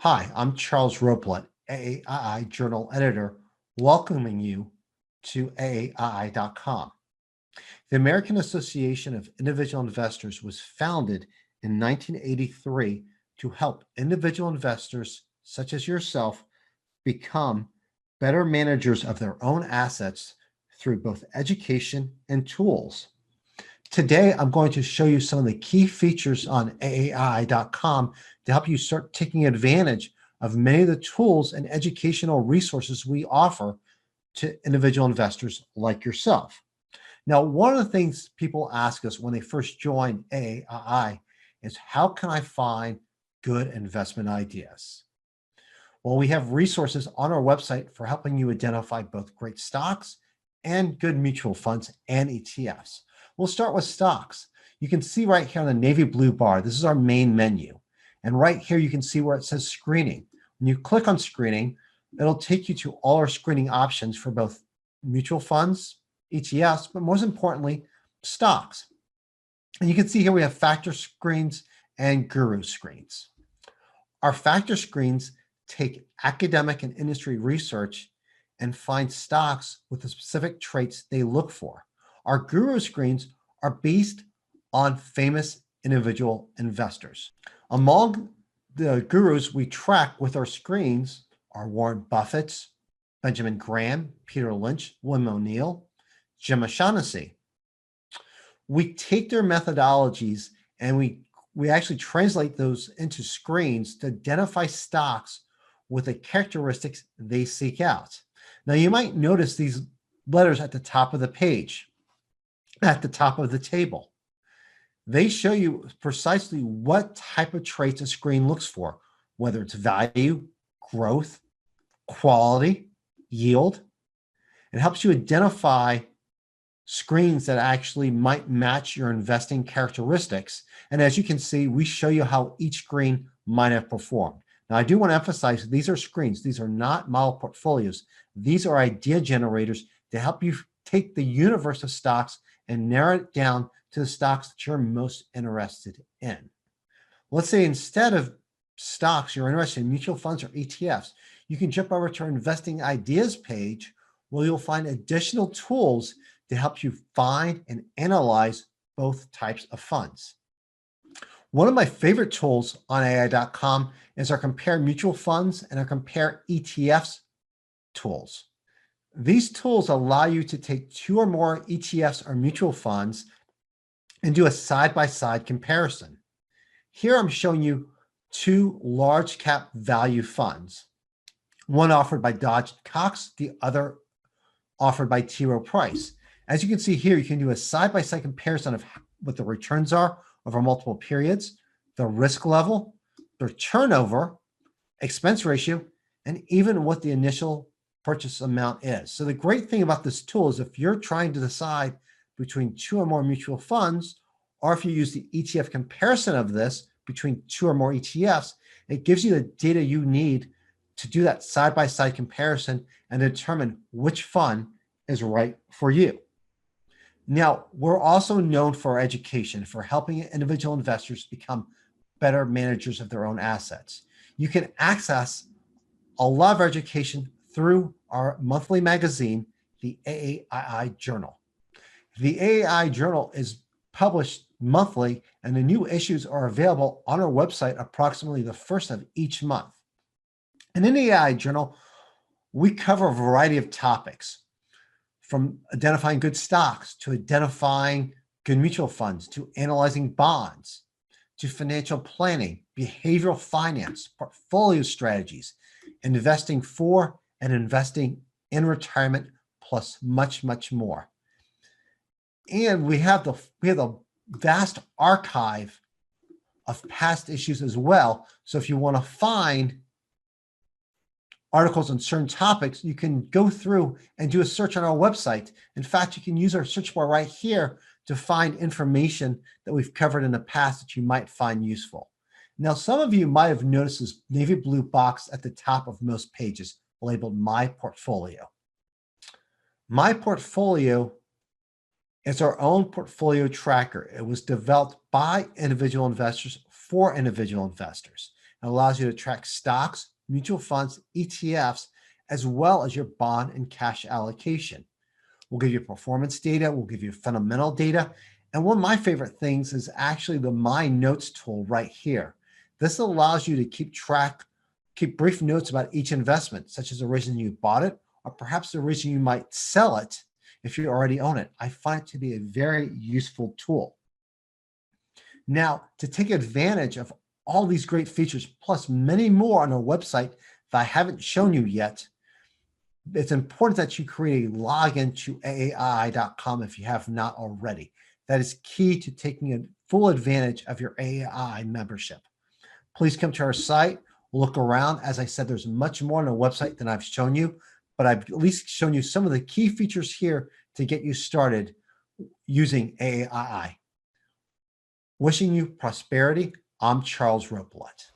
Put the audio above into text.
Hi, I'm Charles Roplet, AAII Journal Editor, welcoming you to AAII.com. The American Association of Individual Investors was founded in 1983 to help individual investors such as yourself become better managers of their own assets through both education and tools. Today, I'm going to show you some of the key features on AAII.com to help you start taking advantage of many of the tools and educational resources we offer to individual investors like yourself. Now, one of the things people ask us when they first join AAII is, how can I find good investment ideas? Well, we have resources on our website for helping you identify both great stocks and good mutual funds and ETFs. We'll start with stocks. You can see right here on the navy blue bar, this is our main menu. And right here, you can see where it says screening. When you click on screening, it'll take you to all our screening options for both mutual funds, ETFs, but most importantly, stocks. And you can see here we have factor screens and guru screens. Our factor screens take academic and industry research and find stocks with the specific traits they look for. Our guru screens are based on famous individual investors. Among the gurus we track with our screens are Warren Buffett, Benjamin Graham, Peter Lynch, William O'Neill, Jim O'Shaughnessy. We take their methodologies and we actually translate those into screens to identify stocks with the characteristics they seek out. Now, you might notice these letters at the top of the page, at the top of the table. They show you precisely what type of traits a screen looks for, whether it's value, growth, quality, yield. It helps you identify screens that actually might match your investing characteristics. And as you can see, we show you how each screen might have performed. Now, I do want to emphasize these are screens. These are not model portfolios. These are idea generators to help you take the universe of stocks and narrow it down to the stocks that you're most interested in. Let's say instead of stocks, you're interested in mutual funds or ETFs. You can jump over to our investing ideas page, where you'll find additional tools to help you find and analyze both types of funds. One of my favorite tools on AI.com is our Compare Mutual Funds and our Compare ETFs tools. These tools allow you to take two or more ETFs or mutual funds and do a side-by-side comparison. Here I'm showing you two large cap value funds, one offered by Dodge Cox, the other offered by T. Rowe Price. As you can see here, you can do a side-by-side comparison of what the returns are over multiple periods, the risk level, their turnover, expense ratio, and even what the initial purchase amount is. So the great thing about this tool is if you're trying to decide between two or more mutual funds, or if you use the ETF comparison of this between two or more ETFs, it gives you the data you need to do that side-by-side comparison and determine which fund is right for you. Now, we're also known for our education, for helping individual investors become better managers of their own assets. You can access a lot of our education through our monthly magazine, the AAII Journal. The AAII Journal is published monthly, and the new issues are available on our website approximately the first of each month. And in the AAII Journal, we cover a variety of topics, from identifying good stocks to identifying good mutual funds, to analyzing bonds, to financial planning, behavioral finance, portfolio strategies, investing for and investing in retirement, plus much, much more. And we have the vast archive of past issues as well. So if you want to find articles on certain topics, you can go through and do a search on our website. In fact, you can use our search bar right here to find information that we've covered in the past that you might find useful. Now, some of you might have noticed this navy blue box at the top of most pages labeled My Portfolio. My Portfolio is our own portfolio tracker. It was developed by individual investors for individual investors. It allows you to track stocks, mutual funds, ETFs, as well as your bond and cash allocation. We'll give you performance data. We'll give you fundamental data. And one of my favorite things is actually the My Notes tool right here. This allows you to keep brief notes about each investment, such as the reason you bought it, or perhaps the reason you might sell it if you already own it. I find it to be a very useful tool. Now, to take advantage of all these great features, plus many more on our website that I haven't shown you yet, it's important that you create a login to AAII.com if you have not already. That is key to taking a full advantage of your AAII membership. Please come to our site, look around. As I said, there's much more on our website than I've shown you, but I've at least shown you some of the key features here to get you started using AAII. Wishing you prosperity. I'm Charles Roplet.